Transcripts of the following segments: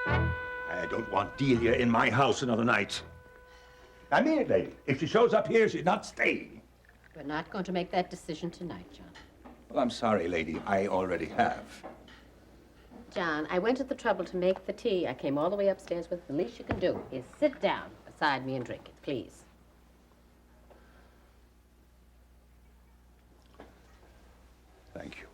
I don't want Delia in my house another night. I mean it, lady. If she shows up here, she's not staying. We're not going to make that decision tonight, John. Well, I'm sorry, lady. I already have. John, I went to the trouble to make the tea. I came all the way upstairs with the least you can do is sit down beside me and drink it, please. Thank you.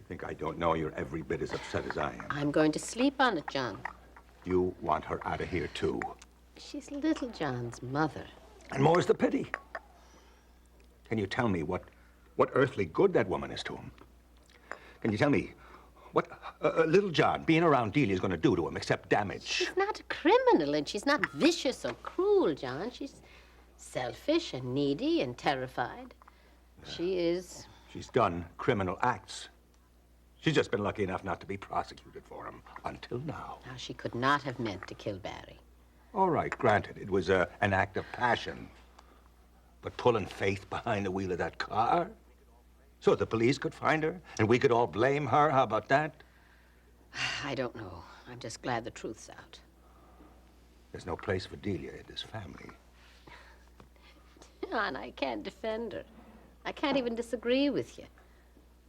You think I don't know you're every bit as upset as I am? I'm going to sleep on it, John. You want her out of here, too. She's little John's mother. And more's the pity. Can you tell me what earthly good that woman is to him? Can you tell me what little John being around Delia is going to do to him except damage? She's not a criminal, and she's not vicious or cruel, John. She's selfish and needy and terrified. She is... She's done criminal acts. She's just been lucky enough not to be prosecuted for them until now. Now, she could not have meant to kill Barry. All right, granted, it was an act of passion. But pulling Faith behind the wheel of that car so the police could find her and we could all blame her, how about that? I don't know. I'm just glad the truth's out. There's no place for Delia in this family. John, I can't defend her. I can't even disagree with you.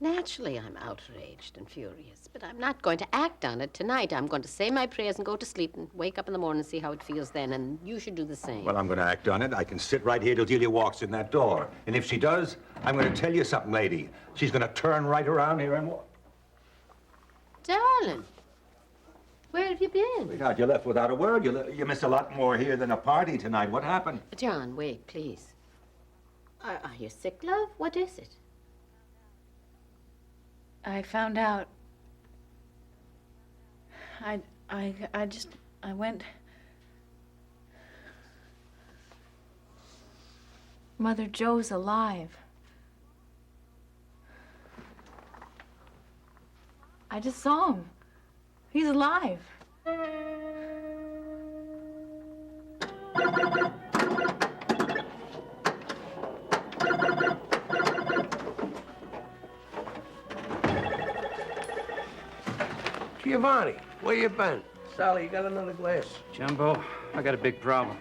Naturally, I'm outraged and furious, but I'm not going to act on it tonight. I'm going to say my prayers and go to sleep and wake up in the morning and see how it feels then, and you should do the same. Well, I'm going to act on it. I can sit right here till Delia walks in that door. And if she does, I'm going to tell you something, lady. She's going to turn right around here and walk. Darling, where have you been? Sweetheart, you left without a word. You missed a lot more here than a party tonight. What happened? John, wait, please. Are you sick, love? What is it? I found out. I went. Mother Joe's alive. I just saw him. He's alive. Giovanni, where you been? Sally, you got another glass? Jumbo, I got a big problem.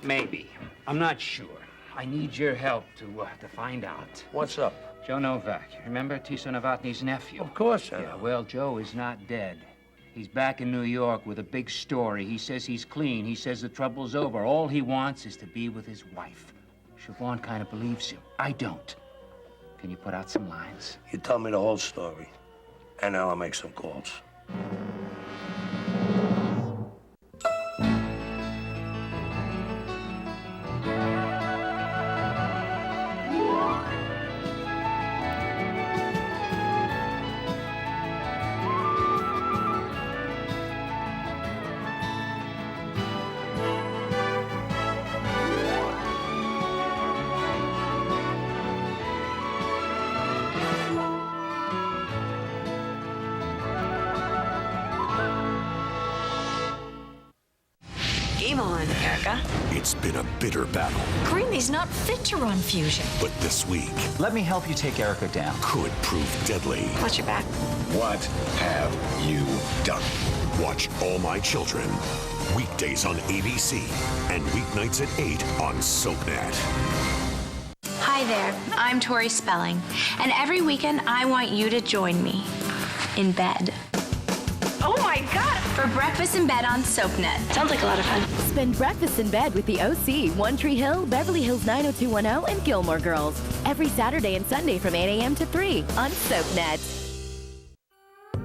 Maybe. I'm not sure. I need your help to find out. What's up? Joe Novak. Remember Tiso Novotny's nephew? Of course I Yeah, know. well, Joe is not dead. He's back in New York with a big story. He says he's clean. He says the trouble's over. All he wants is to be with his wife. Siobhan kind of believes him. I don't. Can you put out some lines? You tell me the whole story, and then I'll make some calls. Game on, Erica. It's been a bitter battle, Greeley's not fit to run Fusion. but this week Let me help you take Erica down. could prove deadly. Watch your back. What have you done? Watch All My Children, weekdays on ABC and weeknights at 8 on SoapNet. Hi there, I'm Tori Spelling, and every weekend I want you to join me in bed. Oh my God! For Breakfast in Bed on SoapNet. Sounds like a lot of fun. Spend breakfast in bed with the OC, One Tree Hill, Beverly Hills 90210, and Gilmore Girls. Every Saturday and Sunday from 8 a.m. to 3 on SoapNet.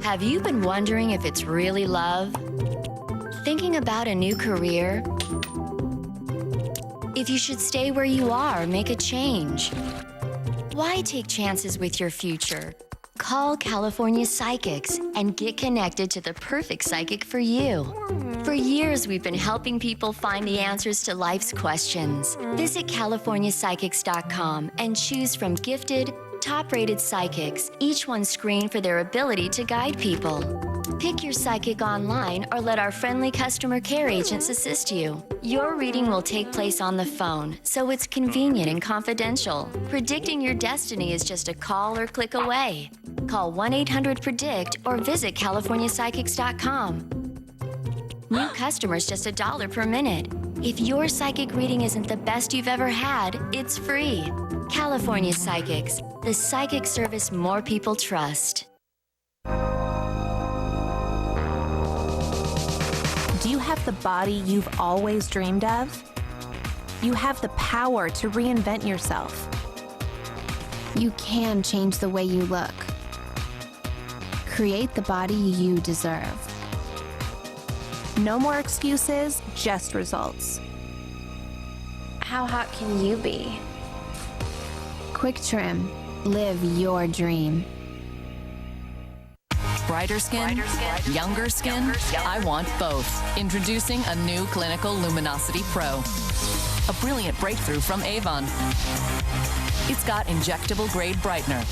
Have you been wondering if it's really love? Thinking about a new career? If you should stay where you are or make a change? Why take chances with your future? Call California Psychics and get connected to the perfect psychic for you. For years, we've been helping people find the answers to life's questions. Visit CaliforniaPsychics.com and choose from gifted, top-rated psychics, each one screened for their ability to guide people. Pick your psychic online or let our friendly customer care agents assist you. Your reading will take place on the phone, so it's convenient and confidential. Predicting your destiny is just a call or click away. Call 1-800-PREDICT or visit CaliforniaPsychics.com. New customers just $1 per minute. If your psychic reading isn't the best you've ever had, it's free. California Psychics, the psychic service more people trust. Do you have the body you've always dreamed of? You have the power to reinvent yourself. You can change the way you look. Create the body you deserve. No more excuses, just results. How hot can you be? Quick Trim. Live your dream. Brighter skin, younger skin, I want both. Introducing a new Clinical Luminosity Pro. A brilliant breakthrough from Avon. It's got injectable grade brightener.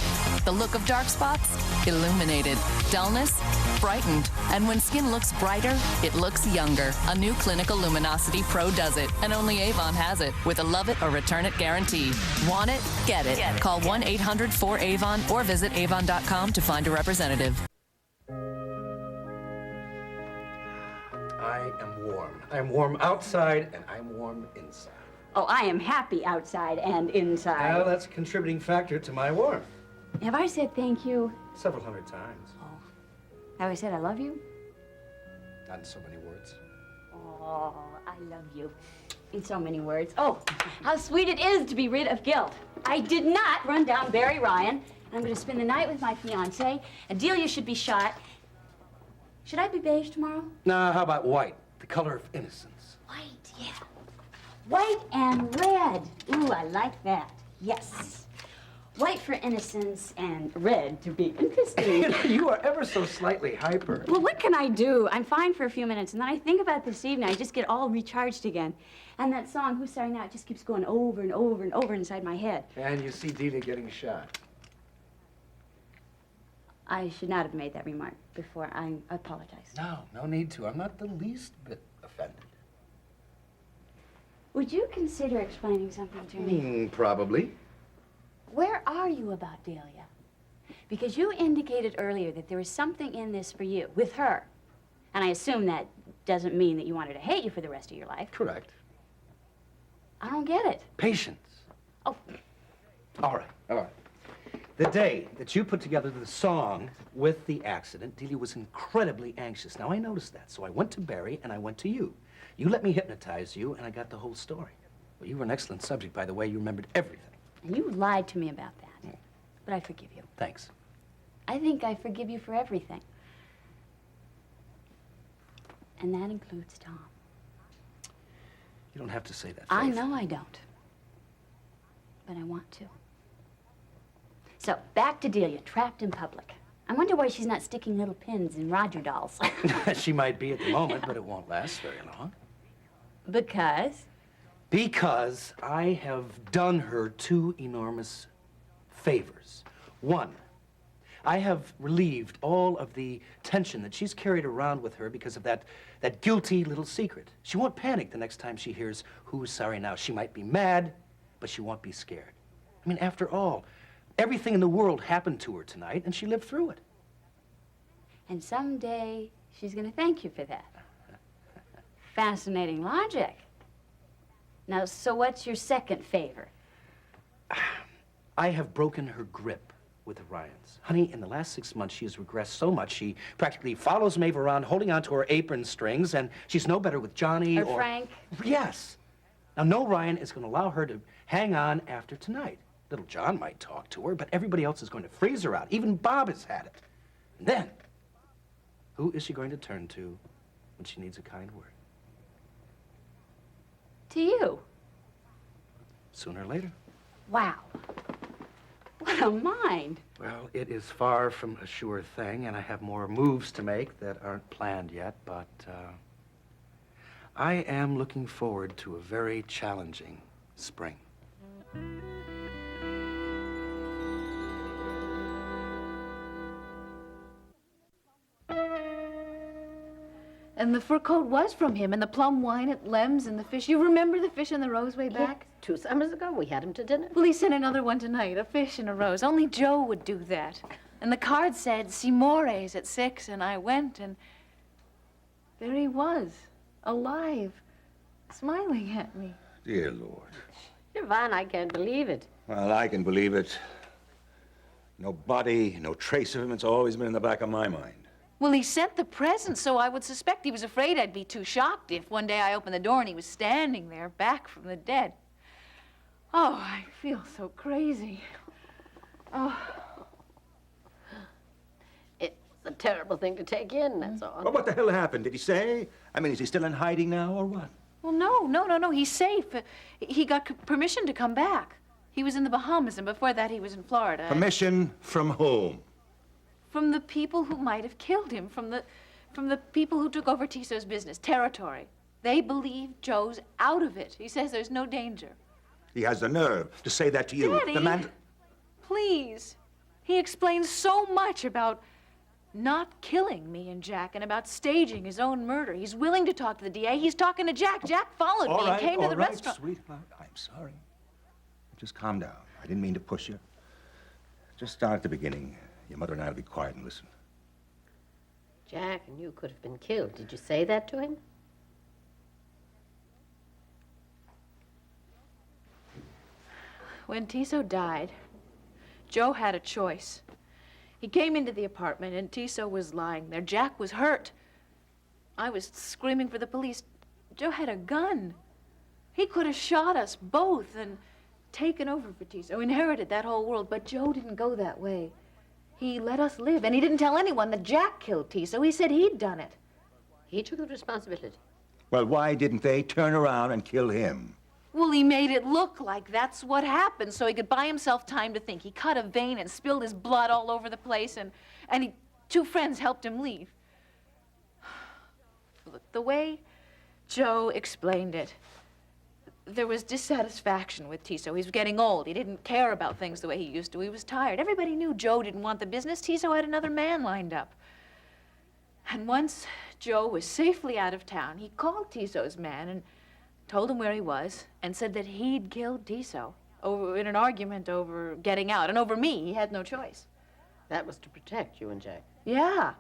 The look of dark spots, illuminated. Dullness, brightened. And when skin looks brighter, it looks younger. A new Clinical Luminosity Pro does it, and only Avon has it, with a love it or return it guarantee. Want it? Get it. Call 1-800-4AVON or visit avon.com to find a representative. I am warm. I am warm outside, and I'm warm inside. Oh, I am happy outside and inside. Well, that's a contributing factor to my warmth. Have I said thank you? Several hundred times. Have I said I love you? Not in so many words. Oh, I love you. In so many words. Oh, how sweet it is to be rid of guilt. I did not run down Barry Ryan. I'm going to spend the night with my fiancé, and Delia should be shot. Should I be beige tomorrow? Nah, how about white? The color of innocence. White, yeah. White and red. Ooh, I like that. Yes. White for innocence and red to be interesting. You are ever so slightly hyper. Well, what can I do? I'm fine for a few minutes, and then I think about this evening. I just get all recharged again. And that song, Who's Sorry Now, it just keeps going over and over and over inside my head. And you see Delia getting shot. I should not have made that remark before. I apologize. No need to. I'm not the least bit offended. Would you consider explaining something to me? Probably. Where are you about Delia? Because you indicated earlier that there was something in this for you, with her. And I assume that doesn't mean that you want her to hate you for the rest of your life. Correct. I don't get it. Patience. Oh. All right. The day that you put together the song with the accident, Delia was incredibly anxious. Now, I noticed that, so I went to Barry and I went to you. You let me hypnotize you, and I got the whole story. Well, you were an excellent subject, by the way. You remembered everything. And you lied to me about that. But I forgive you. Thanks. I think I forgive you for everything. And that includes Tom. You don't have to say that, Faith. I know I don't. But I want to. So, back to Delia, trapped in public. I wonder why she's not sticking little pins in Roger dolls. She might be at the moment, but it won't last very long. Because? Because I have done her two enormous favors. One, I have relieved all of the tension that she's carried around with her because of that guilty little secret. She won't panic the next time she hears Who's Sorry Now. She might be mad, but she won't be scared. I mean, after all, everything in the world happened to her tonight, and she lived through it. And someday, she's going to thank you for that. Fascinating logic. Now, so what's your second favor? I have broken her grip with the Ryans. Honey, in the last 6 months, she has regressed so much, she practically follows Maeve around, holding onto her apron strings, and she's no better with Johnny or Frank? Yes. Now, no Ryan is going to allow her to hang on after tonight. Little John might talk to her, but everybody else is going to freeze her out. Even Bob has had it. And then, who is she going to turn to when she needs a kind word? To you. Sooner or later. Wow. What a mind. Well, it is far from a sure thing, and I have more moves to make that aren't planned yet, but I am looking forward to a very challenging spring. And the fur coat was from him, and the plum wine at Lem's, and the fish. You remember the fish and the rose way back? 2 summers ago, we had him to dinner. Well, he sent another one tonight, a fish and a rose. Only Joe would do that. And the card said, Simores at 6, and I went, and there he was, alive, smiling at me. Dear Lord. Siobhan, I can't believe it. Well, I can believe it. No body, no trace of him. It's always been in the back of my mind. Well, he sent the present, so I would suspect he was afraid I'd be too shocked if one day I opened the door and he was standing there, back from the dead. Oh, I feel so crazy. Oh. It's a terrible thing to take in, that's all. Well, what the hell happened? Did he say? I mean, is he still in hiding now, or what? Well, no. He's safe. He got permission to come back. He was in the Bahamas, and before that he was in Florida. Permission from whom? From the people who might have killed him, from the people who took over Tiso's business, territory. They believe Joe's out of it. He says there's no danger. He has the nerve to say that to you. Daddy, The man... please. He explains so much about not killing me and Jack and about staging his own murder. He's willing to talk to the DA. He's talking to Jack. Jack followed me and came to the restaurant. Sweetheart, I'm sorry. Just calm down. I didn't mean to push you. Just start at the beginning. Your mother and I will be quiet and listen. Jack and you could have been killed. Did you say that to him? When Tiso died, Joe had a choice. He came into the apartment and Tiso was lying there. Jack was hurt. I was screaming for the police. Joe had a gun. He could have shot us both and taken over for Tiso, inherited that whole world, but Joe didn't go that way. He let us live, and he didn't tell anyone that Jack killed Tiso. He said he'd done it. He took the responsibility. Well, why didn't they turn around and kill him? Well, he made it look like that's what happened so he could buy himself time to think. He cut a vein and spilled his blood all over the place, and 2 friends helped him leave. Look, the way Joe explained it, there was dissatisfaction with Tiso. He was getting old. He didn't care about things the way he used to. He was tired. Everybody knew Joe didn't want the business. Tiso had another man lined up. And once Joe was safely out of town, he called Tiso's man and told him where he was and said that he'd killed Tiso in an argument over getting out. And over me, he had no choice. That was to protect you and Jack. Yeah.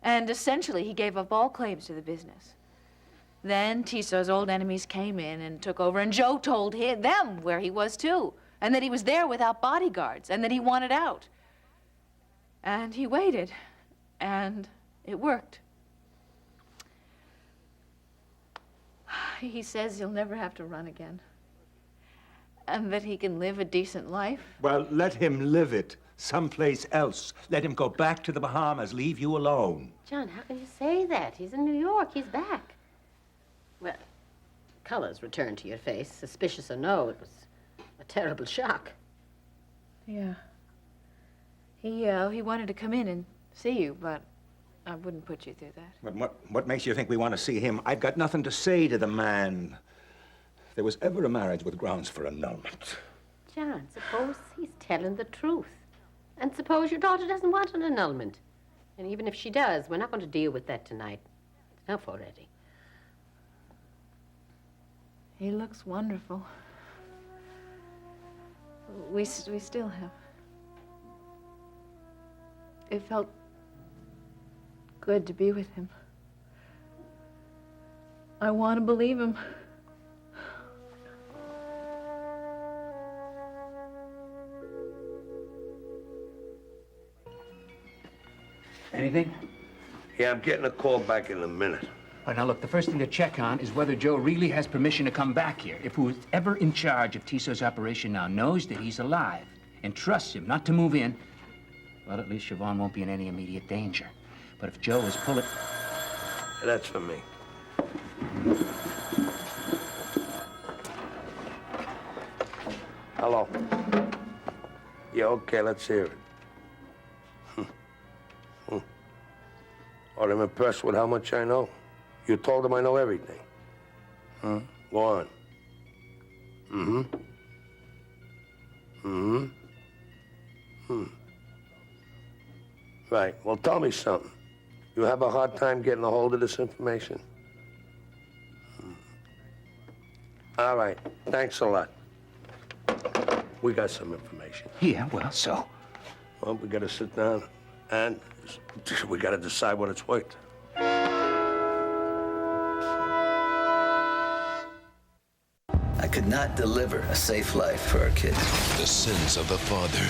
And essentially, he gave up all claims to the business. Then Tiso's old enemies came in and took over, and Joe told them where he was, too, and that he was there without bodyguards, and that he wanted out. And he waited, and it worked. He says he'll never have to run again, and that he can live a decent life. Well, let him live it someplace else. Let him go back to the Bahamas, leave you alone. John, how can you say that? He's in New York. He's back. Well, colors returned to your face. Suspicious or no, it was a terrible shock. Yeah. He wanted to come in and see you, but I wouldn't put you through that. But what makes you think we want to see him? I've got nothing to say to the man. If there was ever a marriage with grounds for annulment. John, suppose he's telling the truth. And suppose your daughter doesn't want an annulment. And even if she does, we're not going to deal with that tonight. It's enough already. He looks wonderful. We still have. It felt good to be with him. I want to believe him. Anything? Yeah, I'm getting a call back in a minute. All right, now look, the first thing to check on is whether Joe really has permission to come back here. If who's ever in charge of Tiso's operation now knows that he's alive and trusts him not to move in, well, at least Siobhan won't be in any immediate danger. But if Joe is pulling... That's for me. Hello. Yeah, okay, let's hear it. Oh, I'm impressed with how much I know. You told them I know everything. Huh? Go on. Mm-hmm. Mm-hmm. Hmm. Right. Well, tell me something. You have a hard time getting a hold of this information? All right, thanks a lot. We got some information. Yeah, well, so? Well, we gotta sit down and we gotta decide what it's worth. I could not deliver a safe life for our kids. The sins of the father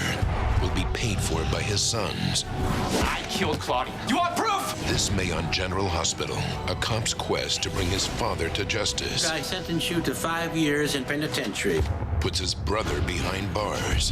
will be paid for by his sons. I killed Claudia. You want proof? This May on General Hospital, a cop's quest to bring his father to justice I sentence you to 5 years in penitentiary. puts his brother behind bars.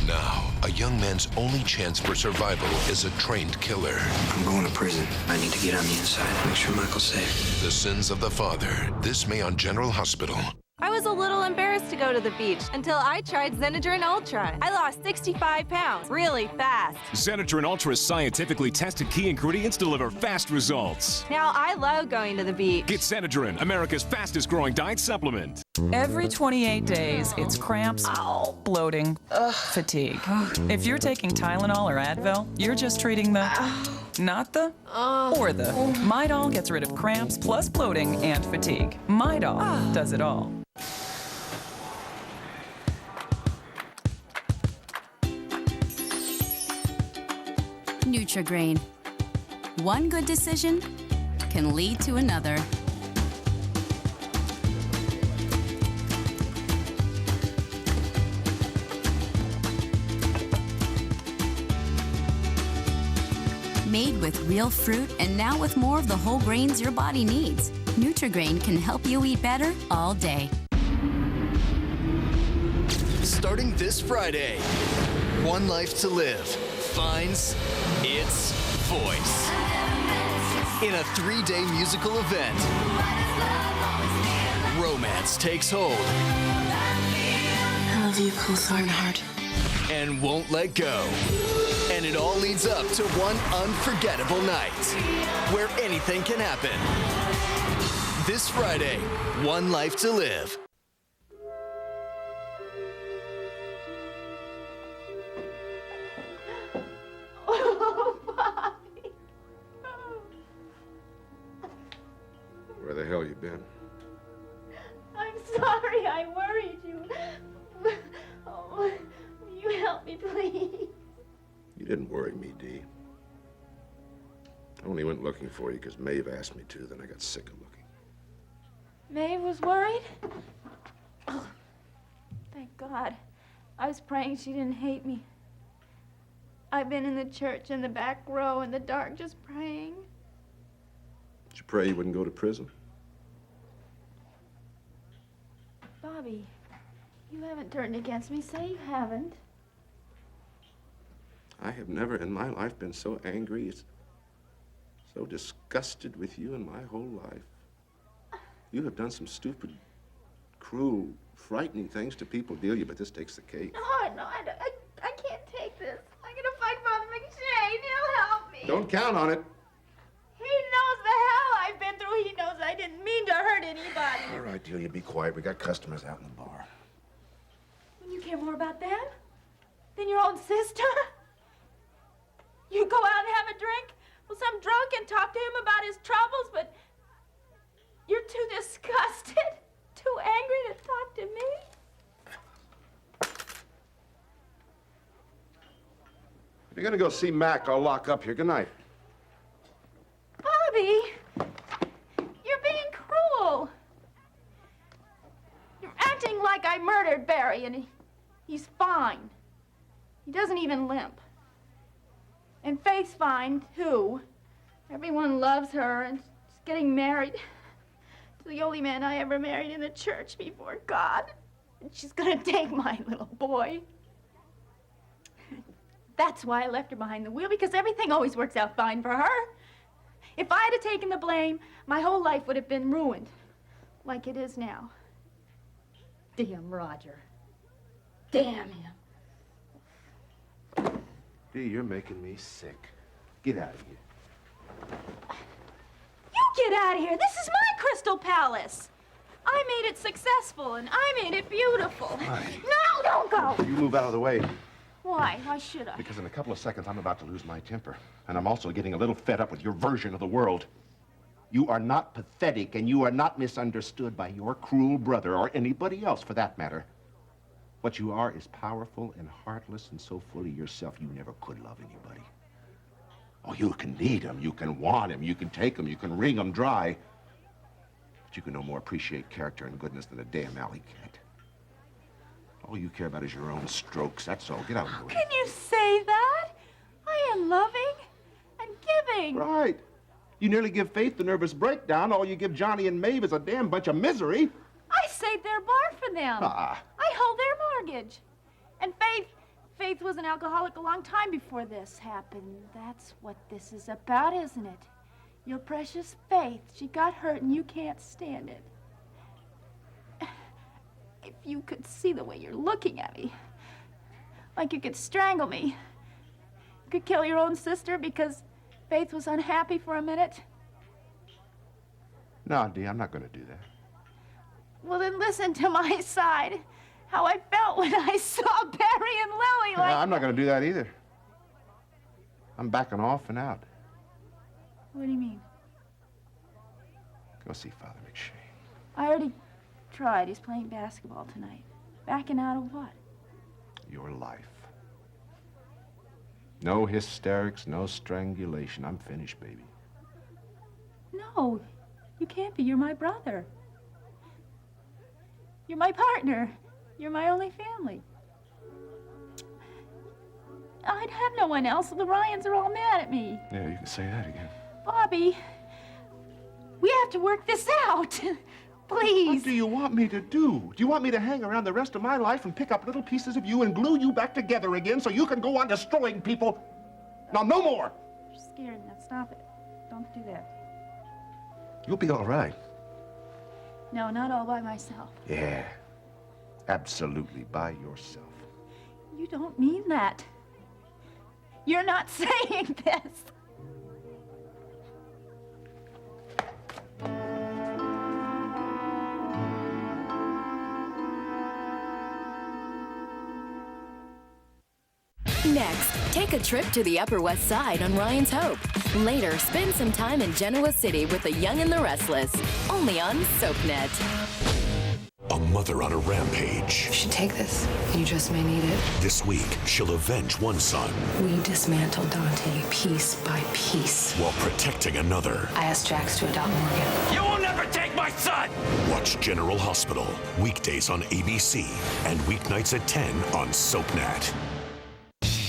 Now, a young man's only chance for survival is a trained killer. I'm going to prison. I need to get on the inside, make sure Michael's safe. The sins of the father, this May on General Hospital. I was a little embarrassed to go to the beach until I tried Xenadrin Ultra. I lost 65 pounds really fast. Xenadrin Ultra's scientifically tested key ingredients deliver fast results. Now I love going to the beach. Get Xenadrin, America's fastest growing diet supplement. Every 28 days, it's cramps, bloating, fatigue. If you're taking Tylenol or Advil, you're just treating the, not the, or the. Midol gets rid of cramps plus bloating and fatigue. Midol does it all. Nutri-Grain. One good decision can lead to another. Made with real fruit and now with more of the whole grains your body needs. Nutri-Grain can help you eat better all day. Starting this Friday, One Life to Live finds its voice in a 3-day musical event. Romance takes hold. I love you, Cole Thornhart. And won't let go. And it all leads up to one unforgettable night where anything can happen. This Friday, One Life to Live. Oh, Bobby. Where the hell you been? I'm sorry I worried you. Oh, will you help me, please? You didn't worry me, Dee. I only went looking for you because Maeve asked me to, then I got sick of looking. Maeve was worried? Oh, thank God. I was praying she didn't hate me. I've been in the church in the back row in the dark just praying. Did you pray you wouldn't go to prison? Bobby, you haven't turned against me. Say you haven't. I have never in my life been so angry, so disgusted with you in my whole life. You have done some stupid, cruel, frightening things to people, Delia, but this takes the cake. No, I can't take this. I'm gonna find Father McShane. He'll help me. Don't count on it. He knows the hell I've been through. He knows I didn't mean to hurt anybody. All right, Delia, be quiet. We got customers out in the bar. When you care more about them than your own sister? You go out and have a drink with some drunk and talk to him about his troubles, but you're too disgusted, too angry to talk to me? If you're gonna go see Mac, I'll lock up here. Good night. Bobby, you're being cruel. You're acting like I murdered Barry, and he's fine. He doesn't even limp. And Faith's fine, too. Everyone loves her, and she's getting married to the only man I ever married in the church before God. And she's gonna take my little boy. That's why I left her behind the wheel, because everything always works out fine for her. If I had taken the blame, my whole life would have been ruined, like it is now. Damn Roger. Damn him. Dee, you're making me sick. Get out of here. You get out of here. This is my Crystal Palace. I made it successful, and I made it beautiful. Fine. No, don't go. You move out of the way. Why? Why? Why should I? Because in a couple of seconds, I'm about to lose my temper. And I'm also getting a little fed up with your version of the world. You are not pathetic, and you are not misunderstood by your cruel brother, or anybody else for that matter. What you are is powerful and heartless and so full of yourself you never could love anybody. Oh, you can need him, you can want him, you can take him, you can wring him dry. But you can no more appreciate character and goodness than a damn alley cat. All you care about is your own strokes, that's all. Get out of the way. Can you say that? I am loving and giving. Right. You nearly give Faith the nervous breakdown. All you give Johnny and Maeve is a damn bunch of misery. I saved their bar for them. Ah. I hold their mortgage. And Faith was an alcoholic a long time before this happened. That's what this is about, isn't it? Your precious Faith. She got hurt and you can't stand it. If you could see the way you're looking at me. Like you could strangle me. You could kill your own sister because Faith was unhappy for a minute. No, Dee, I'm not going to do that. Well, then listen to my side. How I felt when I saw Barry and Lily like... No, I'm not going to do that either. I'm backing off and out. What do you mean? Go see Father McShane. I already tried. He's playing basketball tonight. Backing out of what? Your life. No hysterics, no strangulation. I'm finished, baby. No, you can't be. You're my brother. You're my partner. You're my only family. I'd have no one else. The Ryans are all mad at me. Yeah, you can say that again. Bobby, we have to work this out. Please. What do you want me to do? Do you want me to hang around the rest of my life and pick up little pieces of you and glue you back together again so you can go on destroying people? Now, no more. You're scared. Now stop it. Don't do that. You'll be all right. No, not all by myself. Yeah, absolutely by yourself. You don't mean that. You're not saying this. Next, take a trip to the Upper West Side on Ryan's Hope. Later, spend some time in Genoa City with the Young and the Restless. Only on SoapNet. A mother on a rampage. You should take this. You just may need it. This week, she'll avenge one son We dismantled Dante piece by piece. while protecting another. I asked Jax to adopt Morgan. You will never take my son! Watch General Hospital, weekdays on ABC and weeknights at 10 on SoapNet.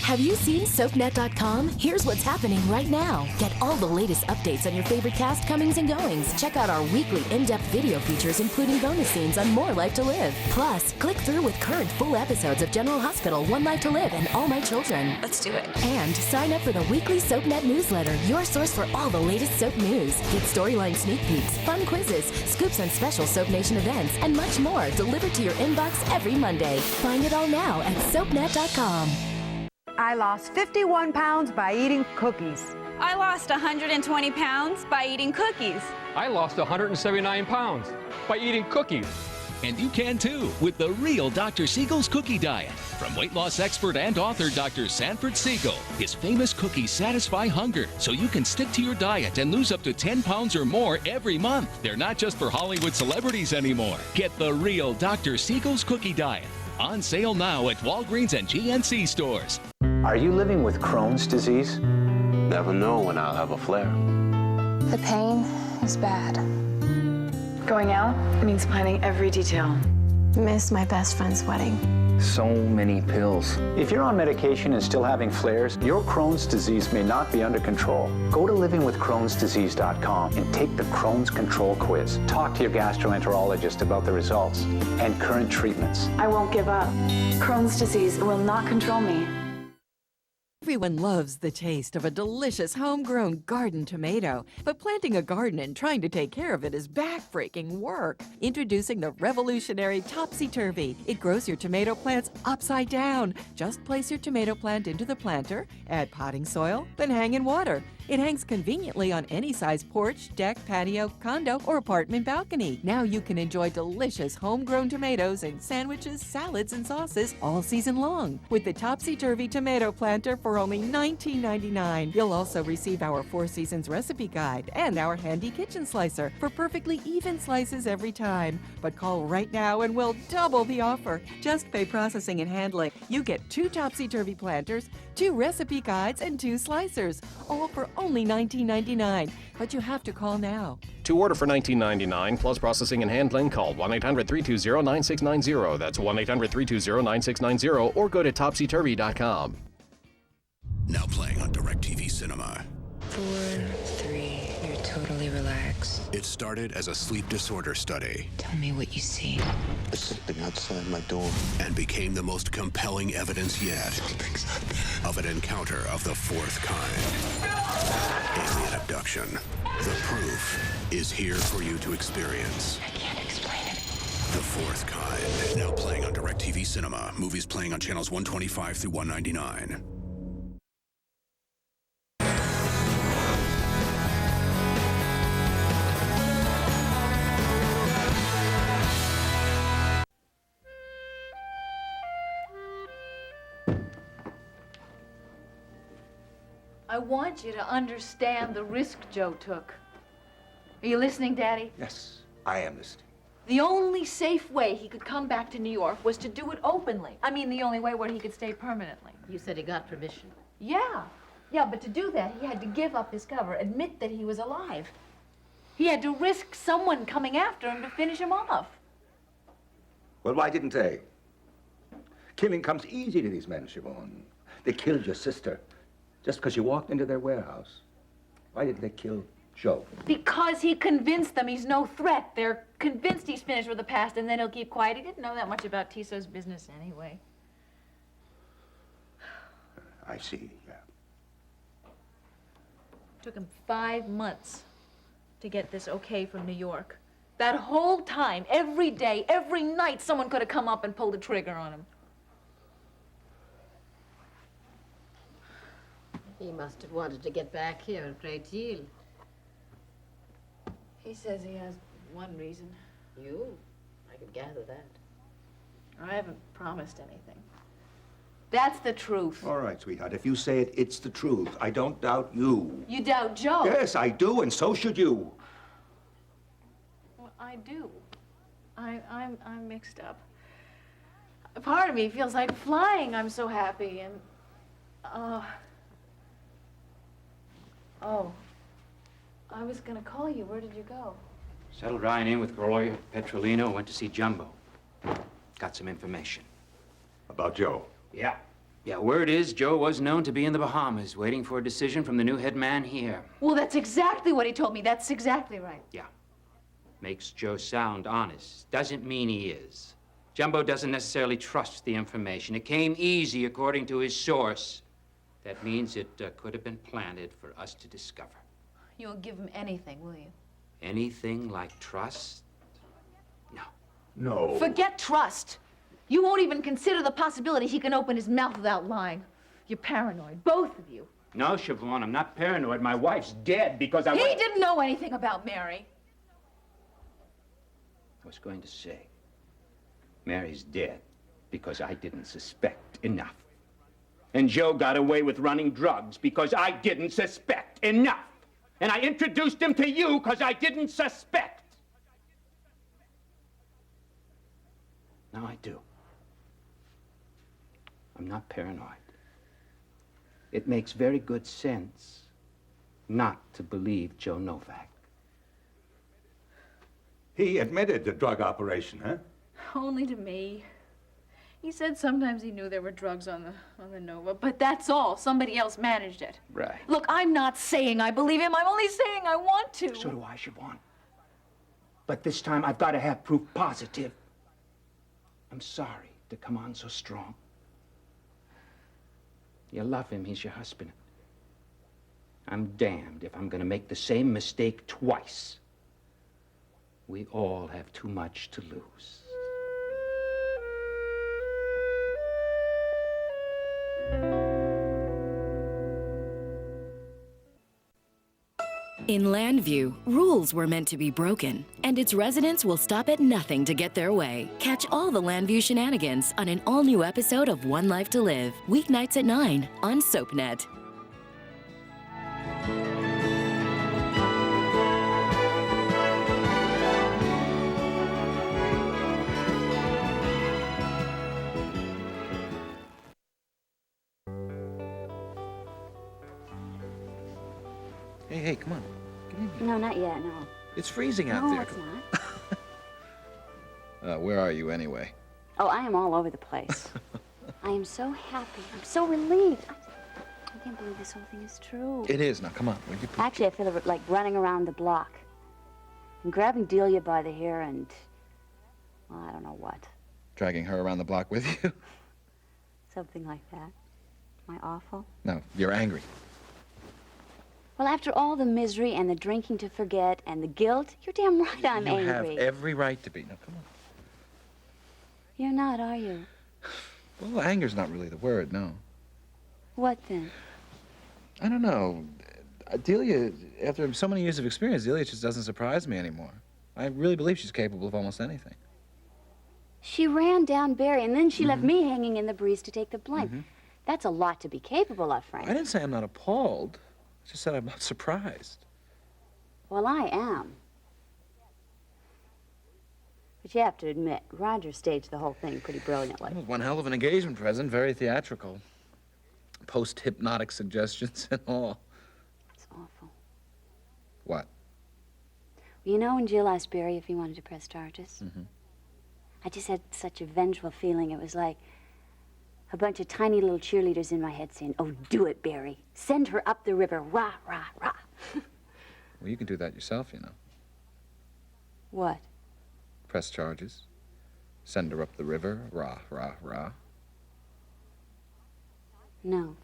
Have you seen SoapNet.com? Here's what's happening right now. Get all the latest updates on your favorite cast comings and goings. Check out our weekly in-depth video features, including bonus scenes on More Life to Live. Plus, click through with current full episodes of General Hospital, One Life to Live, and All My Children. Let's do it. And sign up for the weekly SoapNet newsletter, your source for all the latest soap news. Get storyline sneak peeks, fun quizzes, scoops on special Soap Nation events, and much more delivered to your inbox every Monday. Find it all now at SoapNet.com. I lost 51 pounds by eating cookies. I lost 120 pounds by eating cookies. I lost 179 pounds by eating cookies. And you can too with the real Dr. Siegel's cookie diet. From weight loss expert and author Dr. Sanford Siegel, his famous cookies satisfy hunger so you can stick to your diet and lose up to 10 pounds or more every month. They're not just for Hollywood celebrities anymore. Get the real Dr. Siegel's cookie diet. On sale now at Walgreens and GNC stores. Are you living with Crohn's disease? Never know when I'll have a flare. The pain is bad. Going out means planning every detail. Miss my best friend's wedding. So many pills. If you're on medication and still having flares, your Crohn's disease may not be under control. Go to livingwithcrohnsdisease.com and take the Crohn's Control Quiz. Talk to your gastroenterologist about the results and current treatments. I won't give up. Crohn's disease will not control me. Everyone loves the taste of a delicious homegrown garden tomato, but planting a garden and trying to take care of it is backbreaking work. Introducing the revolutionary Topsy-Turvy. It grows your tomato plants upside down. Just place your tomato plant into the planter, add potting soil, then hang in water. It hangs conveniently on any size porch, deck, patio, condo, or apartment balcony. Now you can enjoy delicious homegrown tomatoes in sandwiches, salads, and sauces all season long with the Topsy-Turvy Tomato Planter for only $19.99. You'll also receive our 4 Seasons recipe guide and our handy kitchen slicer for perfectly even slices every time. But call right now and we'll double the offer. Just pay processing and handling. You get 2 Topsy-Turvy planters, 2 recipe guides, and 2 slicers, all for only $19.99. But you have to call now. To order for $19.99 plus processing and handling, call 1-800-320-9690. That's 1-800-320-9690 or go to topsyturvy.com. Now playing on DirecTV Cinema. 4, 3, you're totally relaxed. It started as a sleep disorder study. Tell me what you see. There's something outside my door. And became the most compelling evidence yet of an encounter of the fourth kind. Alien abduction. The proof is here for you to experience. I can't explain it. The fourth kind. Now playing on DirecTV Cinema. Movies playing on channels 125 through 199. I want you to understand the risk Joe took. Are you listening, Daddy? Yes, I am listening. The only safe way he could come back to New York was to do it openly. I mean, the only way where he could stay permanently. You said he got permission. Yeah, but to do that, he had to give up his cover, admit that he was alive. He had to risk someone coming after him to finish him off. Well, why didn't they? Killing comes easy to these men, Siobhan. They killed your sister just because you walked into their warehouse. Why didn't they kill Joe? Because he convinced them he's no threat. They're convinced he's finished with the past, and then he'll keep quiet. He didn't know that much about Tisso's business anyway. I see, yeah. Took him 5 months to get this okay from New York. That whole time, every day, every night, someone could have come up and pulled the trigger on him. He must have wanted to get back here a great deal. He says he has one reason. You? I could gather that. I haven't promised anything. That's the truth. All right, sweetheart. If you say it, it's the truth. I don't doubt you. You doubt Joe? Yes, I do, and so should you. Well, I do. I'm mixed up. A part of me feels like flying. I'm so happy, and oh, I was gonna call you. Where did you go? Settled Ryan in with Gloria Petrolino, went to see Jumbo. Got some information. About Joe? Yeah. Yeah, word is Joe was known to be in the Bahamas, waiting for a decision from the new head man here. Well, that's exactly what he told me. That's exactly right. Yeah. Makes Joe sound honest. Doesn't mean he is. Jumbo doesn't necessarily trust the information. It came easy, according to his source. That means it could have been planted for us to discover. You won't give him anything, will you? Anything like trust? No. No. Forget trust. You won't even consider the possibility he can open his mouth without lying. You're paranoid, both of you. No, Siobhan, I'm not paranoid. My wife's dead because I... He didn't know anything about Mary. I was going to say, Mary's dead because I didn't suspect enough. And Joe got away with running drugs because I didn't suspect enough. And I introduced him to you because I didn't suspect. Now I do. I'm not paranoid. It makes very good sense not to believe Joe Novak. He admitted the drug operation, huh? Only to me. He said sometimes he knew there were drugs on the Nova, but that's all. Somebody else managed it. Right. Look, I'm not saying I believe him. I'm only saying I want to. So do I, Siobhan. But this time I've got to have proof positive. I'm sorry to come on so strong. You love him. He's your husband. I'm damned if I'm going to make the same mistake twice. We all have too much to lose. In Landview, rules were meant to be broken, and its residents will stop at nothing to get their way. Catch all the Landview shenanigans on an all-new episode of One Life to Live, weeknights at 9 on SoapNet. Hey, come on. Get in here. No, not yet, no. It's freezing out No, there. it's not. Where are you anyway? Oh, I am all over the place. I am so happy. I'm so relieved. I can't believe this whole thing is true. It is. Now, come on. Will you put... Actually, I feel like running around the block and grabbing Delia by the hair and, well, I don't know what. Dragging her around the block with you? Something like that. Am I awful? No, you're angry. Well, after all the misery and the drinking to forget and the guilt, you're damn right I'm angry. You have every right to be. Now, come on. You're not, are you? Well, anger's not really the word, no. What then? I don't know. Delia, after so many years of experience, Delia just doesn't surprise me anymore. I really believe she's capable of almost anything. She ran down Barry, and then she left me hanging in the breeze to take the blame. That's a lot to be capable of, Frank. I didn't say I'm not appalled. I just said I'm not surprised. Well, I am. But you have to admit, Roger staged the whole thing pretty brilliantly. It was one hell of an engagement present, very theatrical. Post-hypnotic suggestions and all. It's awful. What? You know when Jill asked Barry if he wanted to press charges? I just had such a vengeful feeling. It was like a bunch of tiny little cheerleaders in my head saying, "Oh, do it, Barry. Send her up the river. Rah, rah, rah." Well, you can do that yourself, you know. What? Press charges. Send her up the river. Rah, rah, rah. No.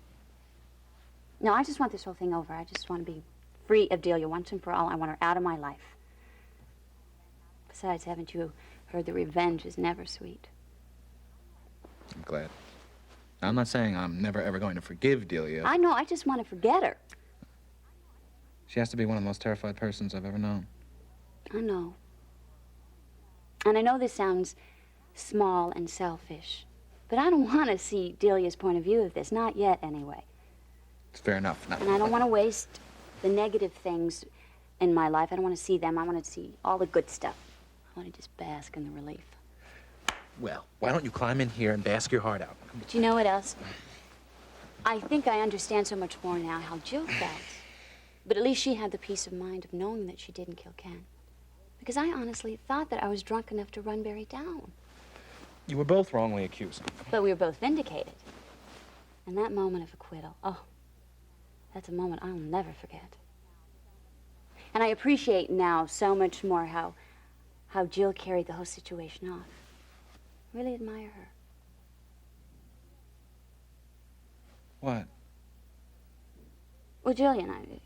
No, I just want this whole thing over. I just want to be free of Delia once and for all. I want her out of my life. Besides, haven't you heard that revenge is never sweet? I'm glad. I'm not saying I'm never, ever going to forgive Delia. I know. I just want to forget her. She has to be one of the most terrified persons I've ever known. I know. And I know this sounds small and selfish, but I don't want to see Delia's point of view of this. Not yet, anyway. It's fair enough. Now, And I don't want to waste the negative things in my life. I don't want to see them. I want to see all the good stuff. I want to just bask in the relief. Well, why don't you climb in here and bask your heart out? But you know what else? I think I understand so much more now how Jill felt. But at least she had the peace of mind of knowing that she didn't kill Ken. Because I honestly thought that I was drunk enough to run Barry down. You were both wrongly accused. But we were both vindicated. And that moment of acquittal, oh, that's a moment I'll never forget. And I appreciate now so much more how Jill carried the whole situation off. Really admire her. What? Well, Jillian,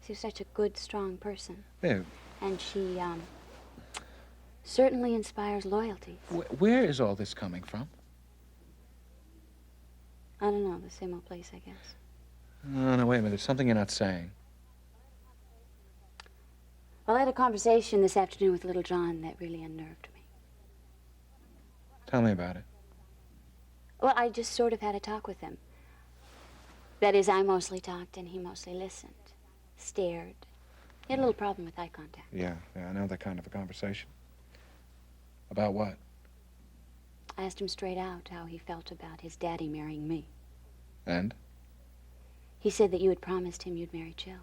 she's such a good, strong person. Yeah. And she, certainly inspires loyalty. Where is all this coming from? I don't know, the same old place, I guess. No, wait a minute. There's something you're not saying. Well, I had a conversation this afternoon with little John that really unnerved me. Tell me about it. Well, I just sort of had a talk with him. That is, I mostly talked and he mostly listened, stared. He had a little problem with eye contact. Yeah, I know that kind of a conversation. About what? I asked him straight out how he felt about his daddy marrying me. And? He said that you had promised him you'd marry Jill.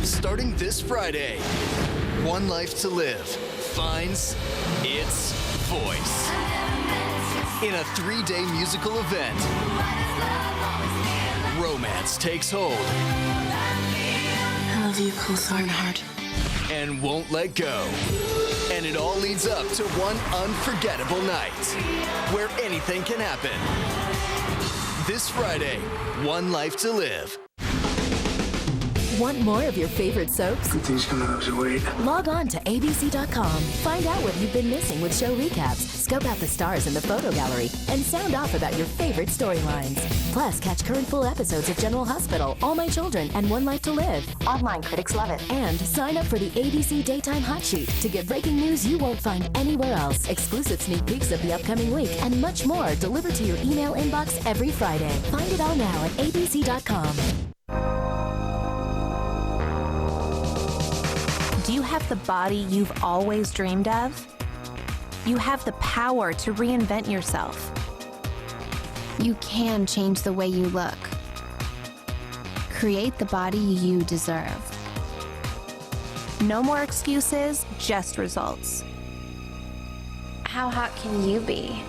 Starting this Friday, One Life to Live finds its voice in a 3-day musical event. Romance takes hold. I love you, Cole Thornhart. And won't let go. And it all leads up to one unforgettable night where anything can happen. This Friday, One Life to Live. Want more of your favorite soaps? Put these gloves away. Log on to abc.com. Find out what you've been missing with show recaps, scope out the stars in the photo gallery, and sound off about your favorite storylines. Plus, catch current full episodes of General Hospital, All My Children, and One Life to Live. Online critics love it. And sign up for the ABC Daytime Hot Sheet to get breaking news you won't find anywhere else, exclusive sneak peeks of the upcoming week, and much more delivered to your email inbox every Friday. Find it all now at abc.com. Do you have the body you've always dreamed of? You have the power to reinvent yourself. You can change the way you look. Create the body you deserve. No more excuses, just results. How hot can you be?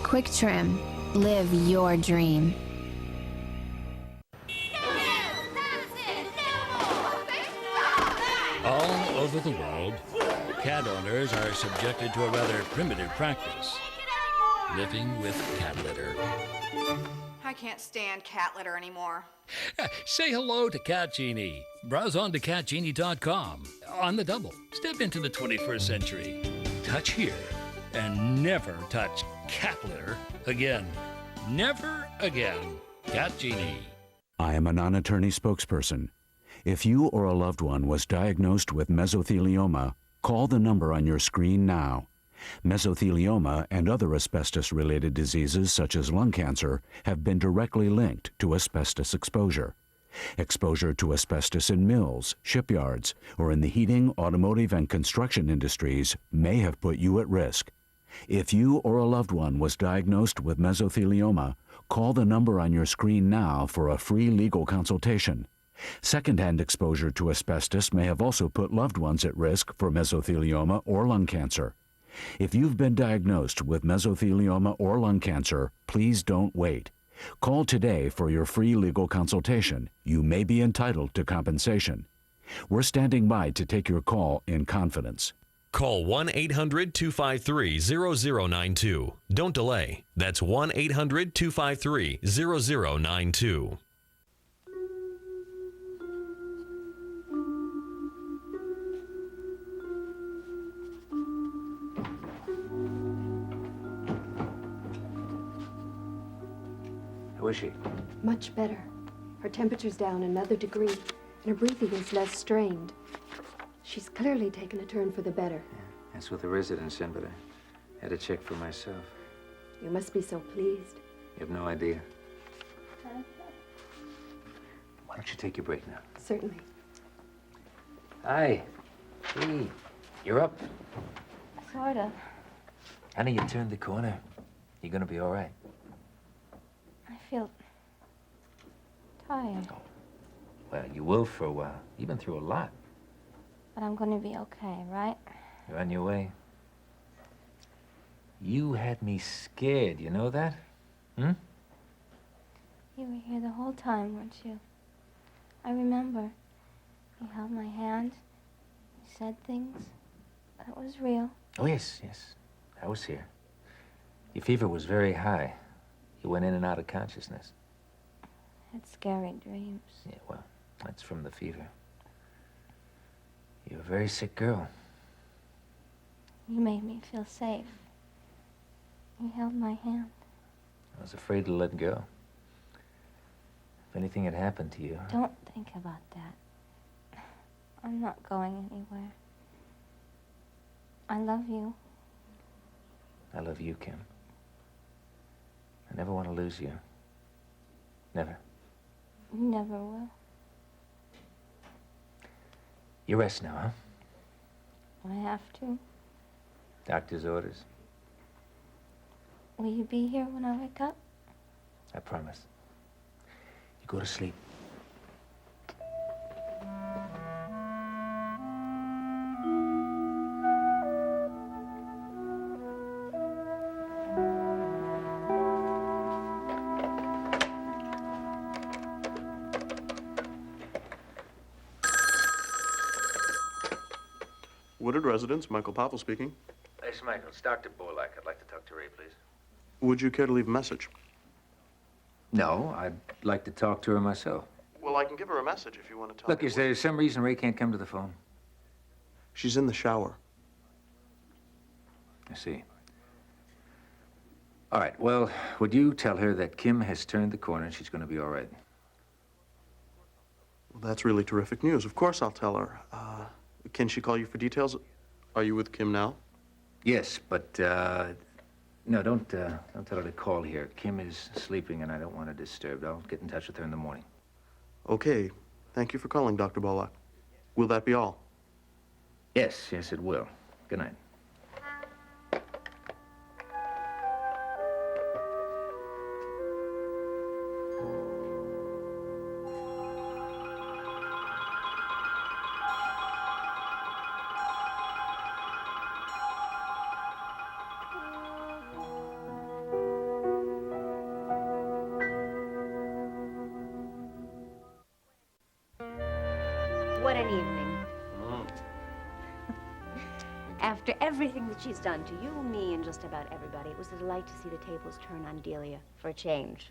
Quick Trim. Live your dream. All over the world, cat owners are subjected to a rather primitive practice, living with cat litter. I can't stand cat litter anymore. Say hello to Cat Genie. Browse on to catgenie.com. On the double, step into the 21st century. Touch here and never touch cat litter again. Never again. Cat Genie. I am a non-attorney spokesperson. If you or a loved one was diagnosed with mesothelioma, call the number on your screen now. Mesothelioma and other asbestos-related diseases such as lung cancer have been directly linked to asbestos exposure. Exposure to asbestos in mills, shipyards, or in the heating, automotive, and construction industries may have put you at risk. If you or a loved one was diagnosed with mesothelioma, call the number on your screen now for a free legal consultation. Secondhand exposure to asbestos may have also put loved ones at risk for mesothelioma or lung cancer. If you've been diagnosed with mesothelioma or lung cancer, please don't wait. Call today for your free legal consultation. You may be entitled to compensation. We're standing by to take your call in confidence. Call 1-800-253-0092. Don't delay. That's 1-800-253-0092. How is she? Much better. Her temperature's down another degree, and her breathing is less strained. She's clearly taken a turn for the better. That's what the residents said, but I had to check for myself. You must be so pleased. You have no idea. Why don't you take your break now? Certainly. Hi. Hey, you're up. Sort of. Honey, you turned the corner. You're gonna be all right. I feel tired. Well, you will for a while. You've been through a lot. But I'm going to be okay, right? You're on your way. You had me scared, you know that? Hmm? You were here the whole time, weren't you? I remember. You held my hand. You said things. That was real. Oh, yes, yes. I was here. Your fever was very high. You went in and out of consciousness. I had scary dreams. Yeah, well, that's from the fever. You're a very sick girl. You made me feel safe. You held my hand. I was afraid to let go. If anything had happened to you... Don't think about that. I'm not going anywhere. I love you. I love you, Kim. I never want to lose you. Never. You never will. You rest now, huh? I have to. Doctor's orders. Will you be here when I wake up? I promise. You go to sleep. Woodard Residence, Michael Popple speaking. Hey, it's Michael. It's Dr. Bullock. I'd like to talk to Ray, please. Would you care to leave a message? No, I'd like to talk to her myself. Well, I can give her a message if you want to tell Look, me. is there some reason Ray can't come to the phone? She's in the shower. I see. All right, well, would you tell her that Kim has turned the corner and she's going to be all right? Well, that's really terrific news. Of course I'll tell her. Can she call you for details? Are you with Kim now? Yes, but, no, don't tell her to call here. Kim is sleeping and I don't want her disturbed. I'll get in touch with her in the morning. Okay. Thank you for calling, Dr. Bullock. Will that be all? Yes, it will. Good night. What an evening. After everything that she's done to you, me, and just about everybody, it was a delight to see the tables turn on Delia for a change.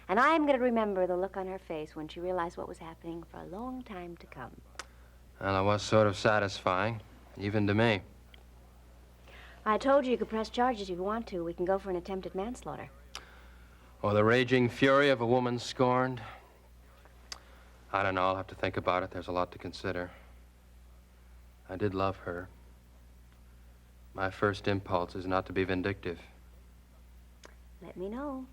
And I'm going to remember the look on her face when she realized what was happening for a long time to come. Well, it was sort of satisfying, even to me. I told you could press charges if you want to. We can go for an attempted manslaughter. Or the raging fury of a woman scorned. I don't know. I'll have to think about it. There's a lot to consider. I did love her. My first impulse is not to be vindictive. Let me know.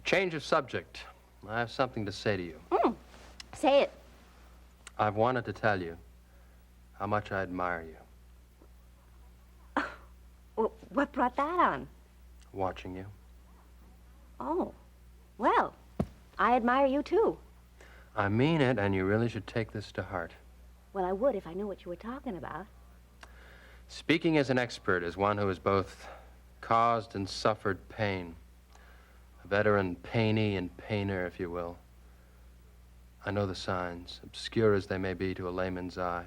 Change of subject. I have something to say to you. Say it. I've wanted to tell you how much I admire you. Well, what brought that on? Watching you. Oh, well, I admire you, too. I mean it, and you really should take this to heart. Well, I would if I knew what you were talking about. Speaking as an expert, as one who has both caused and suffered pain, a veteran painee and painter, if you will, I know the signs, obscure as they may be to a layman's eye.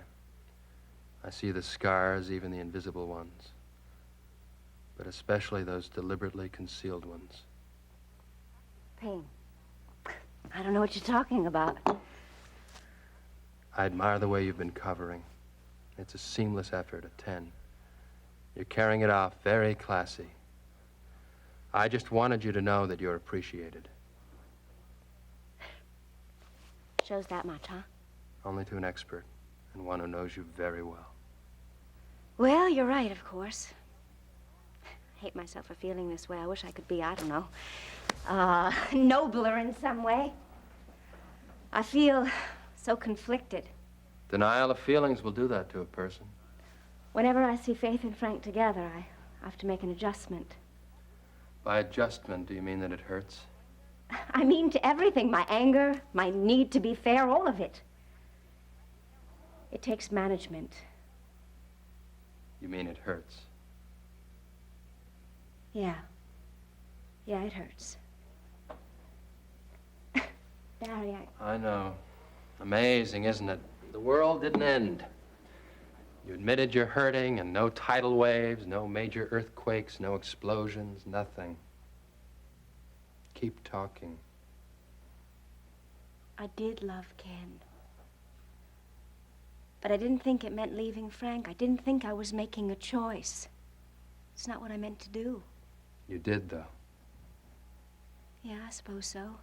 I see the scars, even the invisible ones, but especially those deliberately concealed ones. Pain. I don't know what you're talking about. I admire the way you've been covering. It's a seamless effort, a 10. You're carrying it off very classy. I just wanted you to know that you're appreciated. Shows that much, huh? Only to an expert, and one who knows you very well. Well, you're right, of course. I hate myself for feeling this way. I wish I could be, I don't know, nobler in some way. I feel so conflicted. Denial of feelings will do that to a person. Whenever I see Faith and Frank together, I have to make an adjustment. By adjustment, do you mean that it hurts? I mean to everything. My anger, my need to be fair, all of it. It takes management. You mean it hurts? Yeah. Yeah, it hurts. Barry, I know. Amazing, isn't it? The world didn't end. You admitted you're hurting, and no tidal waves, no major earthquakes, no explosions, nothing. Keep talking. I did love Ken. But I didn't think it meant leaving Frank. I didn't think I was making a choice. It's not what I meant to do. You did, though. Yeah, I suppose so.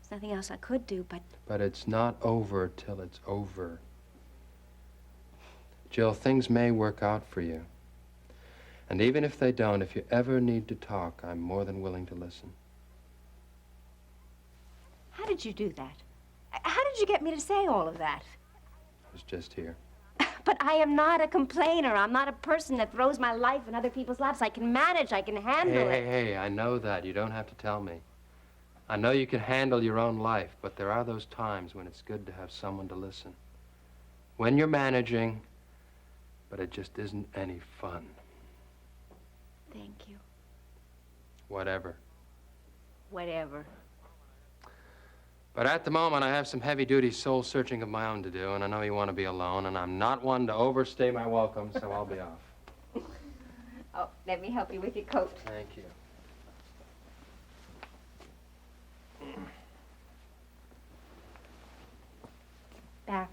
There's nothing else I could do, but... But it's not over till it's over. Jill, things may work out for you. And even if they don't, if you ever need to talk, I'm more than willing to listen. How did you do that? How did you get me to say all of that? I was just here. But I am not a complainer. I'm not a person that throws my life in other people's laps. I can manage. I can handle it. Hey, I know that. You don't have to tell me. I know you can handle your own life, but there are those times when it's good to have someone to listen. When you're managing, but it just isn't any fun. Thank you. Whatever. Whatever. But at the moment, I have some heavy-duty soul-searching of my own to do, and I know you want to be alone, and I'm not one to overstay my welcome, so I'll be off. Oh, let me help you with your coat. Thank you. There.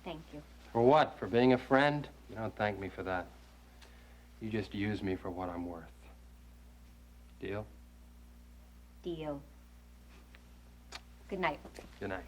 Thank you. For what? For being a friend? You don't thank me for that. You just use me for what I'm worth. Deal? Deal. Good night. Good night.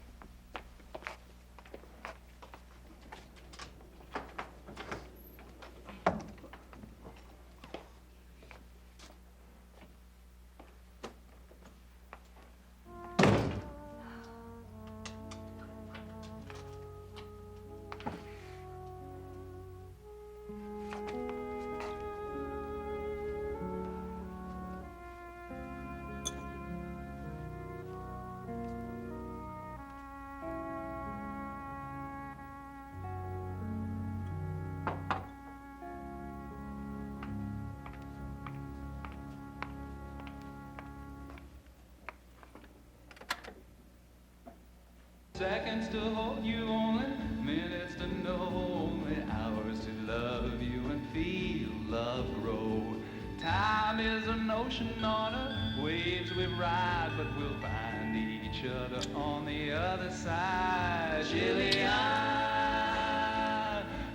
Seconds to hold you, only minutes to know, only hours to love you and feel love grow. Time is an ocean on a waves we ride, but we'll find each other on the other side. Dilia,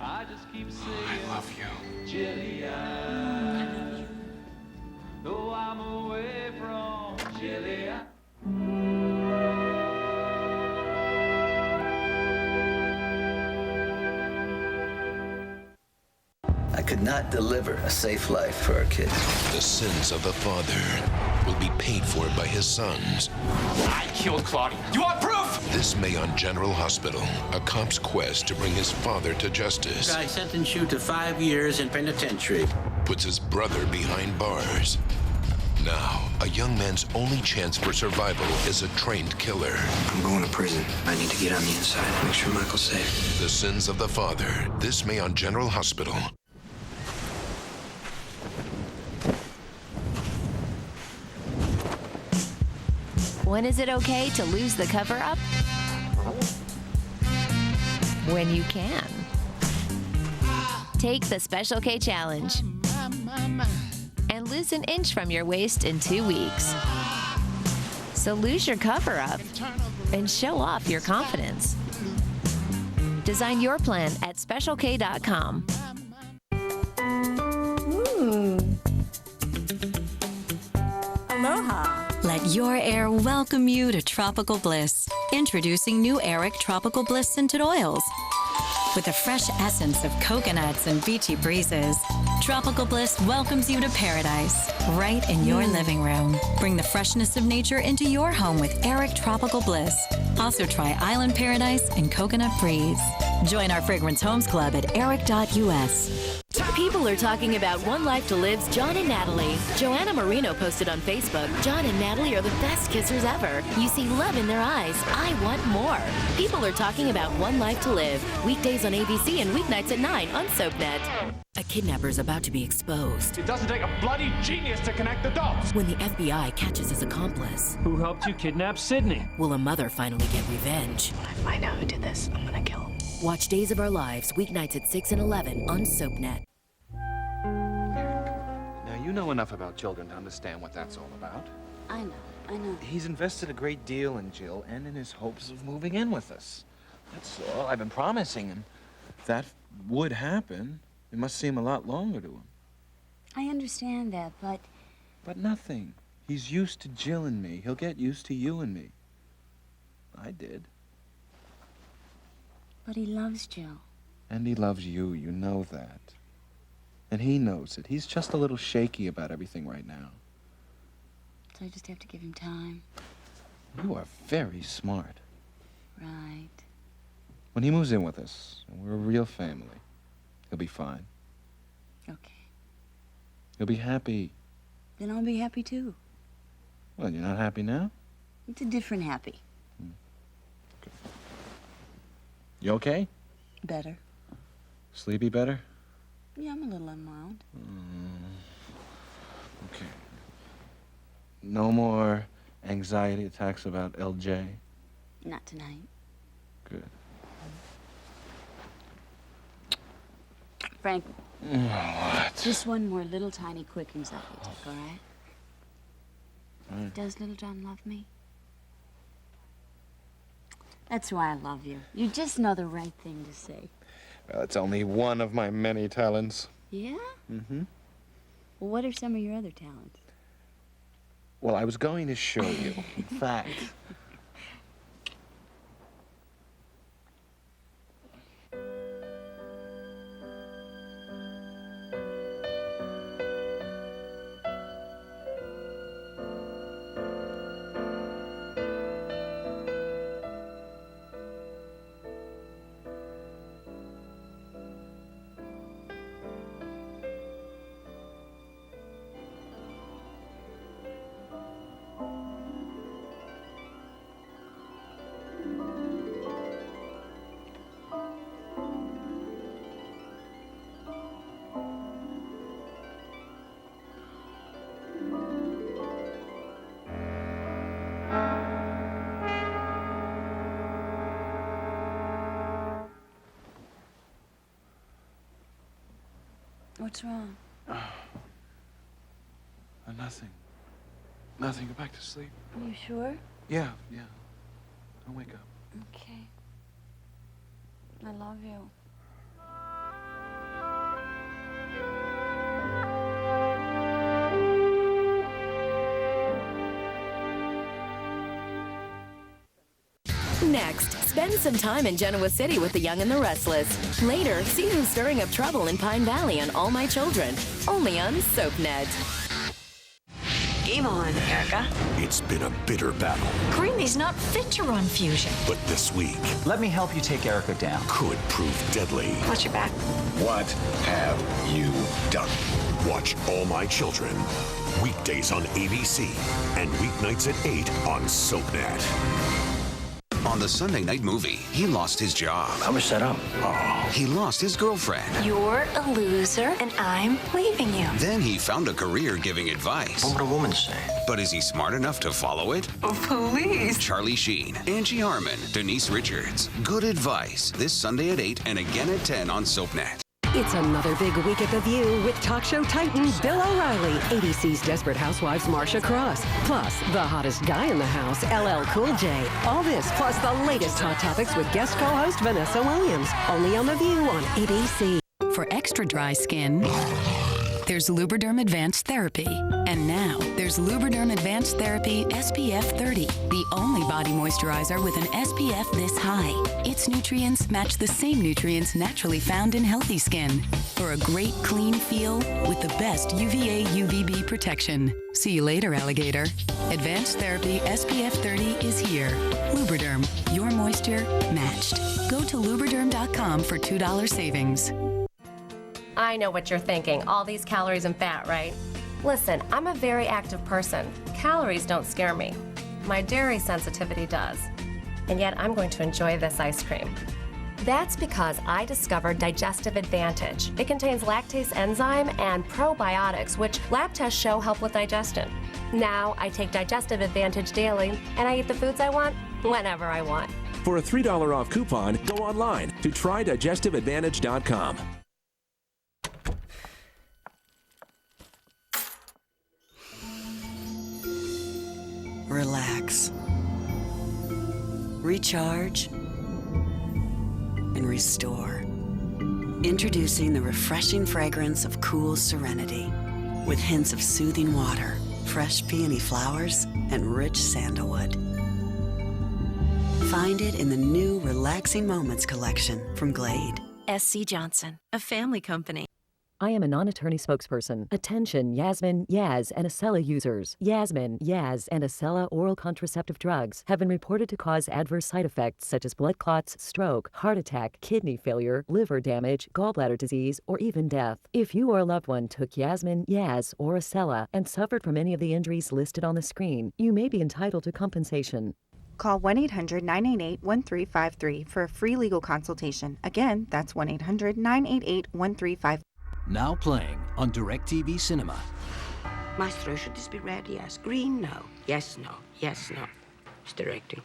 I just keep saying, I love you. Dilia, though I'm away from Dilia. I could not deliver a safe life for our kids. The sins of the father will be paid for by his sons. I killed Claudia. You want proof? This May on General Hospital, a cop's quest to bring his father to justice I sentence you to 5 years in penitentiary. puts his brother behind bars. Now, a young man's only chance for survival is a trained killer. I'm going to prison. I need to get on the inside. Make sure Michael's safe. The sins of the father, this May on General Hospital. When is it okay to lose the cover up? When you can. Take the Special K Challenge and lose an inch from your waist in 2 weeks. So lose your cover up and show off your confidence. Design your plan at specialk.com. Aloha. Let your air welcome you to tropical bliss. Introducing new Eric Tropical Bliss Scented Oils. With a fresh essence of coconuts and beachy breezes, Tropical Bliss welcomes you to paradise, right in your living room. Bring the freshness of nature into your home with Eric Tropical Bliss. Also try Island Paradise and Coconut Breeze. Join our Fragrance Homes Club at eric.us. People are talking about One Life to Live's John and Natalie. Joanna Marino posted on Facebook, John and Natalie are the best kissers ever. You see love in their eyes. I want more. People are talking about One Life to Live. Weekdays on ABC and weeknights at 9 on SoapNet. A kidnapper is about to be exposed. It doesn't take a bloody genius to connect the dots. When the FBI catches his accomplice, Who helped you kidnap Sydney? will a mother finally get revenge? When I find out who did this, I'm gonna kill him. Watch Days of Our Lives, weeknights at 6 and 11 on SoapNet. Now, you know enough about children to understand what that's all about. I know. He's invested a great deal in Jill and in his hopes of moving in with us. That's all. I've been promising him that would happen. It must seem a lot longer to him. I understand that, but But nothing. He's used to Jill and me. He'll get used to you and me. I did. he loves Jill. And he loves you. You know that. And he knows it. He's just a little shaky about everything right now. So I just have to give him time. You are very smart. Right. When he moves in with us, and we're a real family, he'll be fine. Okay. He'll be happy. Then I'll be happy too. Well, you're not happy now? It's a different happy. You okay? Better. Sleepy better? Yeah, I'm a little unwound. Okay. No more anxiety attacks about LJ? Not tonight. Good. Frank. What? Just one more little tiny quick anxiety attack, all right? Right. Does Little John love me? That's why I love you. You just know the right thing to say. Well, it's only one of my many talents. Yeah? Mm-hmm. Well, what are some of your other talents? Well, I was going to show you. In fact... What's wrong? Nothing. Nothing. Go back to sleep. Are you sure? Yeah. Don't wake up. Okay. I love you. Next, spend some time in Genoa City with the Young and the Restless. Later, see who's stirring up trouble in Pine Valley on All My Children. Only on SoapNet. Game on, Erica. It's been a bitter battle, Creamy's not fit to run Fusion. but this week Let me help you take Erica down. could prove deadly. Watch your back. What have you done? Watch All My Children. Weekdays on ABC and weeknights at 8 on SoapNet. On the Sunday night movie, he lost his job. I was set up. Oh. He lost his girlfriend. You're a loser, and I'm leaving you. Then he found a career giving advice. What would a woman say? But is he smart enough to follow it? Oh, please. Charlie Sheen, Angie Harmon, Denise Richards. Good advice this Sunday at 8 and again at 10 on SoapNet. It's another big week at The View with talk show titan Bill O'Reilly, ABC's Desperate Housewives Marsha Cross, plus the hottest guy in the house, LL Cool J. All this plus the latest hot topics with guest co-host Vanessa Williams, only on The View on ABC. For extra dry skin, there's Lubriderm Advanced Therapy. And now, there's Lubriderm Advanced Therapy SPF 30, the only body moisturizer with an SPF this high. Its nutrients match the same nutrients naturally found in healthy skin for a great clean feel with the best UVA UVB protection. See you later, alligator. Advanced Therapy SPF 30 is here. Lubriderm, your moisture matched. Go to lubriderm.com for $2 savings. I know what you're thinking. All these calories and fat, right? Listen, I'm a very active person. Calories don't scare me. My dairy sensitivity does. And yet I'm going to enjoy this ice cream. That's because I discovered Digestive Advantage. It contains lactase enzyme and probiotics, which lab tests show help with digestion. Now I take Digestive Advantage daily, and I eat the foods I want whenever I want. For a $3 off coupon, go online to trydigestiveadvantage.com. Relax, recharge, and restore. Introducing the refreshing fragrance of cool serenity with hints of soothing water, fresh peony flowers, and rich sandalwood. Find it in the new Relaxing Moments collection from Glade. SC Johnson, a family company. I am a non-attorney spokesperson. Attention, Yasmin, Yaz, and Acela users. Yasmin, Yaz, and Acela oral contraceptive drugs have been reported to cause adverse side effects such as blood clots, stroke, heart attack, kidney failure, liver damage, gallbladder disease, or even death. If you or a loved one took Yasmin, Yaz, or Acela and suffered from any of the injuries listed on the screen, you may be entitled to compensation. Call 1-800-988-1353 for a free legal consultation. Again, that's 1-800-988-1353. Now playing on DirecTV Cinema. Maestro, should this be red? Yes. Green? No. Yes, no. Yes, no. It's directing.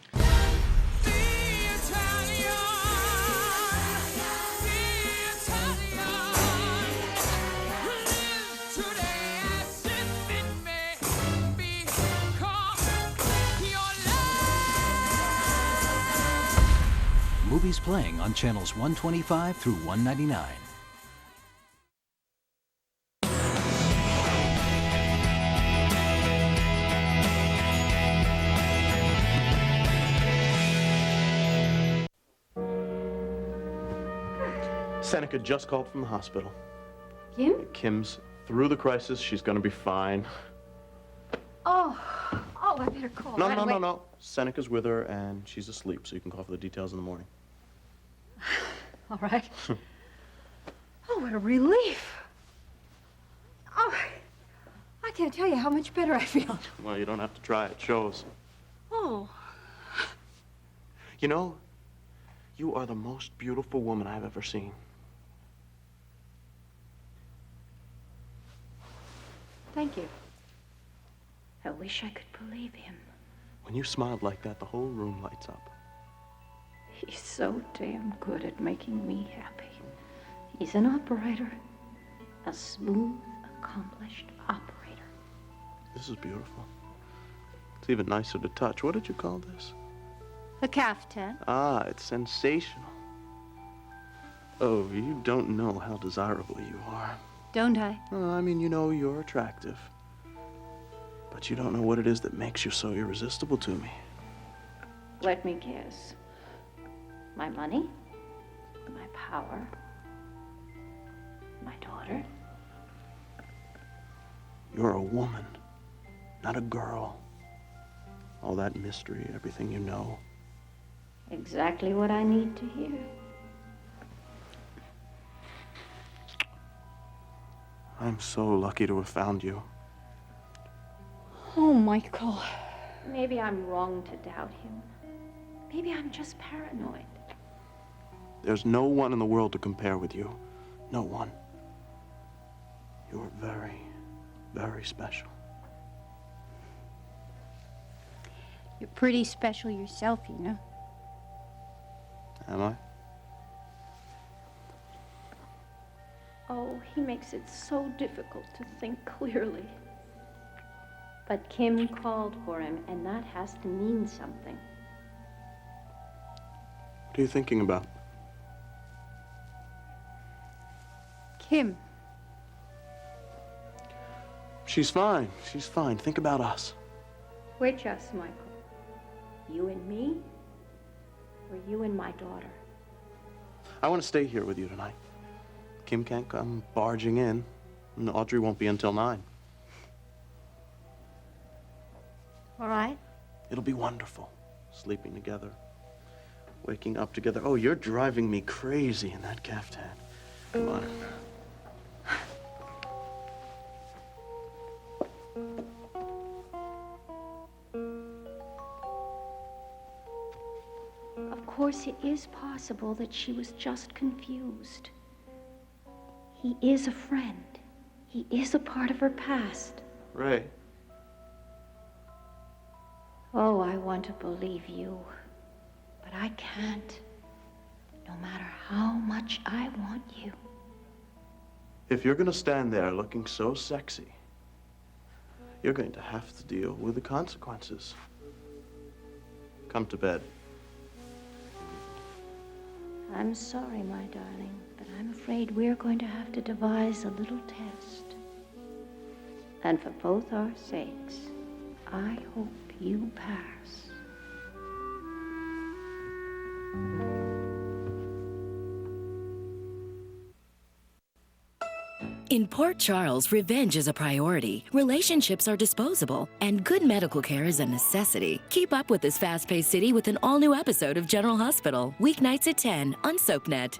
Movies playing on channels 125 through 199. Seneca just called from the hospital. Kim? Kim's through the crisis. She's gonna be fine. Oh, I better call. No. Seneca's with her, and she's asleep, so you can call for the details in the morning. All right. Oh, what a relief. Oh, I can't tell you how much better I feel. Well, you don't have to try. It shows. Oh. You know, you are the most beautiful woman I've ever seen. Thank you. I wish I could believe him. When you smiled like that, the whole room lights up. He's so damn good at making me happy. He's an operator. A smooth, accomplished operator. This is beautiful. It's even nicer to touch. What did you call this? A caftan. Ah, it's sensational. Oh, you don't know how desirable you are. Don't I? Oh, I mean, you know you're attractive. But you don't know what it is that makes you so irresistible to me. Let me guess. My money, my power, my daughter. You're a woman, not a girl. All that mystery, everything you know. Exactly what I need to hear. I'm so lucky to have found you. Oh, Michael. Maybe I'm wrong to doubt him. Maybe I'm just paranoid. There's no one in the world to compare with you. No one. You're very, very special. You're pretty special yourself, you know. Am I? Oh, he makes it so difficult to think clearly. But Kim called for him, and that has to mean something. What are you thinking about? Kim. She's fine. She's fine. Think about us. Which us, Michael? You and me? Or you and my daughter? I want to stay here with you tonight. Kim can't come barging in, and Audrey won't be until 9. All right. It'll be wonderful, sleeping together, waking up together. Oh, you're driving me crazy in that caftan. Come on. Of course, it is possible that she was just confused. He is a friend. He is a part of her past. Ray. Oh, I want to believe you, but I can't, no matter how much I want you. If you're gonna stand there looking so sexy, you're going to have to deal with the consequences. Come to bed. I'm sorry, my darling, but I'm afraid we're going to have to devise a little test. And for both our sakes, I hope you pass. In Port Charles, revenge is a priority, relationships are disposable, and good medical care is a necessity. Keep up with this fast-paced city with an all-new episode of General Hospital, weeknights at 10 on SoapNet.